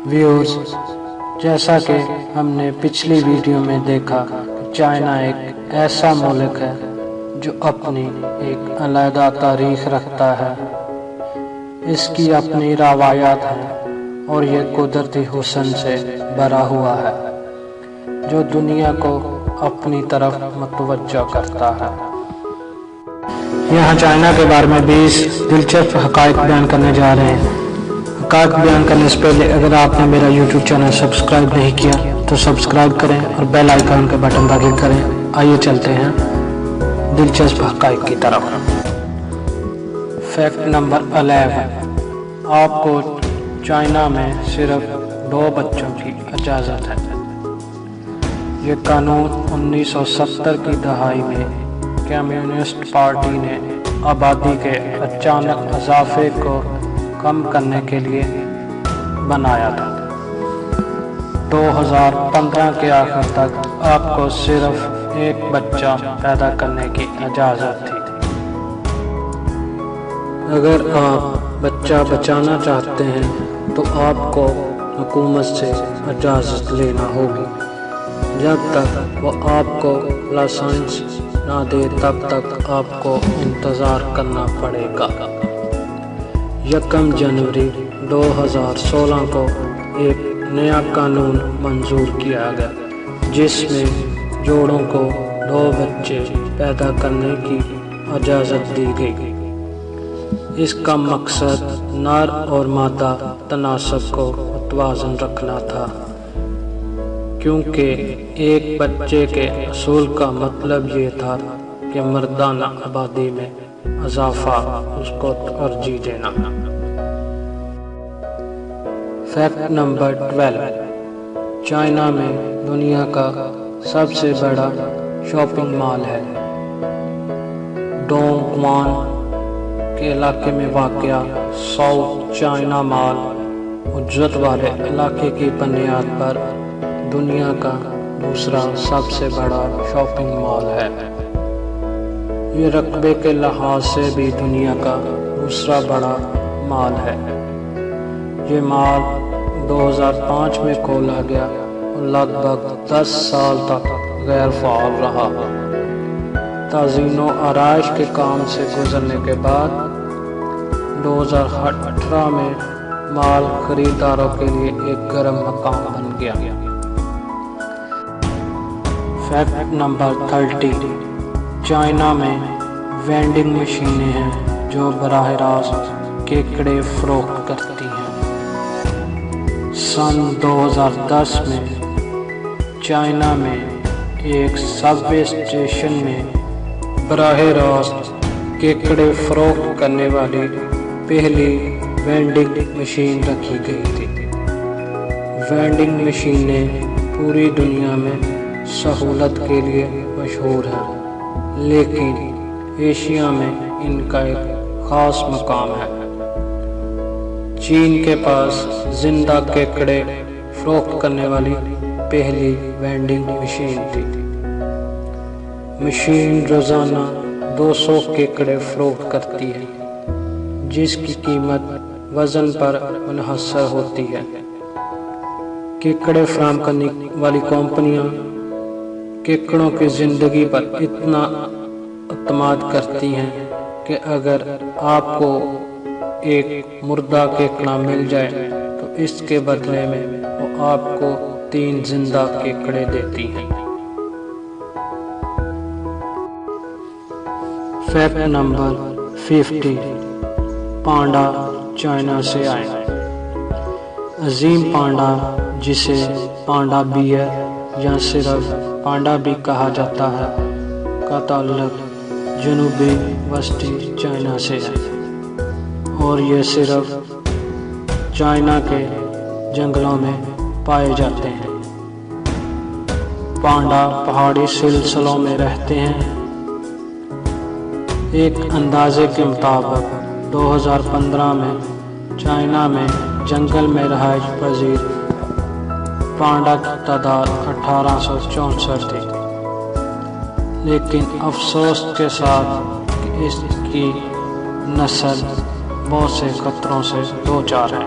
Viewers, جیسا کہ ہم نے پچھلی ویڈیو میں دیکھا کہ چائنا ایک ایسا ملک ہے جو اپنی ایک علیحدہ تاریخ رکھتا ہے۔ اس کی اپنی روایات ہیں اور یہ قدرتی حسن سے بھرا ہوا ہے جو دنیا کو اپنی طرف متوجہ کرتا ہے۔ یہاں چائنا کے بارے میں 20 دلچسپ حقائق بیان کرنے جا رہے ہیں۔ حقائق بیان کرنے سے پہلے اگر آپ نے میرا یوٹیوب چینل سبسکرائب نہیں کیا تو سبسکرائب کریں اور بیل آئیکن کے بٹن پر کلک کریں۔ آئیے چلتے ہیں دلچسپ حقائق کی طرف۔ فیکٹ نمبر 11، آپ کو چائنا میں صرف 2 بچوں کی اجازت ہے۔ یہ قانون 1970 کی دہائی میں کمیونسٹ پارٹی نے آبادی کے اچانک اضافے کو کم کرنے کے لیے بنایا تھا۔ 2015 کے آخر تک آپ کو صرف 1 بچہ پیدا کرنے کی اجازت تھی۔ اگر آپ بچہ بچانا چاہتے ہیں تو آپ کو حکومت سے اجازت لینا ہوگی۔ جب تک وہ آپ کو لائسنس نہ دے تب تک آپ کو انتظار کرنا پڑے گا۔ 1 جنوری 2016 کو ایک نیا قانون منظور کیا گیا جس میں جوڑوں کو 2 بچے پیدا کرنے کی اجازت دی گئی۔ اس کا مقصد نر اور مادہ تناسب کو متوازن رکھنا تھا، کیونکہ ایک بچے کے اصول کا مطلب یہ تھا کہ مردانہ آبادی میں اضافہ اس کو ترجیح دینا۔ فیکٹ نمبر 12، چائنا میں دنیا کا سب سے بڑا شاپنگ مال ہے۔ ڈونگ وان کے علاقے میں واقع ساؤتھ چائنا مال اجرت والے علاقے کی بنیاد پر دنیا کا دوسرا سب سے بڑا شاپنگ مال ہے۔ یہ رقبے کے لحاظ سے بھی دنیا کا دوسرا بڑا مال ہے۔ یہ مال 2005 میں کھولا گیا اور لگ بھگ 10 سال تک غیر فعال رہا۔ تزئین و آرائش کے کام سے گزرنے کے بعد 2018 میں مال خریداروں کے لیے ایک گرم مقام بن گیا۔ فیکٹ نمبر 30، چائنا میں وینڈنگ مشینیں ہیں جو براہ راست کیکڑے فروخت کرتی ہیں۔ سن 2010 میں چائنا میں ایک سب وے اسٹیشن میں براہ راست کیکڑے فروخت کرنے والی پہلی وینڈنگ مشین رکھی گئی تھی۔ وینڈنگ مشینیں پوری دنیا میں سہولت کے لیے مشہور ہیں، لیکن ایشیا میں ان کا ایک خاص مقام ہے۔ چین کے پاس زندہ کیکڑے فروخت کرنے والی پہلی وینڈنگ مشین تھی۔ مشین روزانہ 200 کیکڑے فروخت کرتی ہے، جس کی قیمت وزن پر منحصر ہوتی ہے۔ کیکڑے فراہم کرنے والی کمپنیاں کیکڑوں کی زندگی پر اتنا اعتماد کرتی ہیں کہ اگر آپ کو ایک مردہ کیکڑا مل جائے تو اس کے بدلے میں وہ آپ کو 3 زندہ کیکڑے دیتی ہیں۔ فیکٹ نمبر 50، پانڈا چائنا سے آئے۔ عظیم پانڈا، جسے پانڈا بیئر یا صرف پانڈا بھی کہا جاتا ہے، کا تعلق جنوبی وسطی چائنا سے ہے اور یہ صرف چائنا کے جنگلوں میں پائے جاتے ہیں۔ پانڈا پہاڑی سلسلوں میں رہتے ہیں۔ ایک اندازے کے مطابق 2015 میں چائنا میں جنگل میں رہائش پذیر پانڈا کی تعداد 1864 تھی، لیکن افسوس کے ساتھ کہ اس کی نسل بہت سے خطروں سے دوچار ہے۔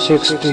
60,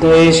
23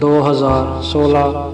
2016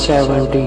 70,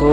2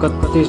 31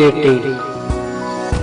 80,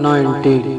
90,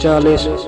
40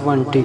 20,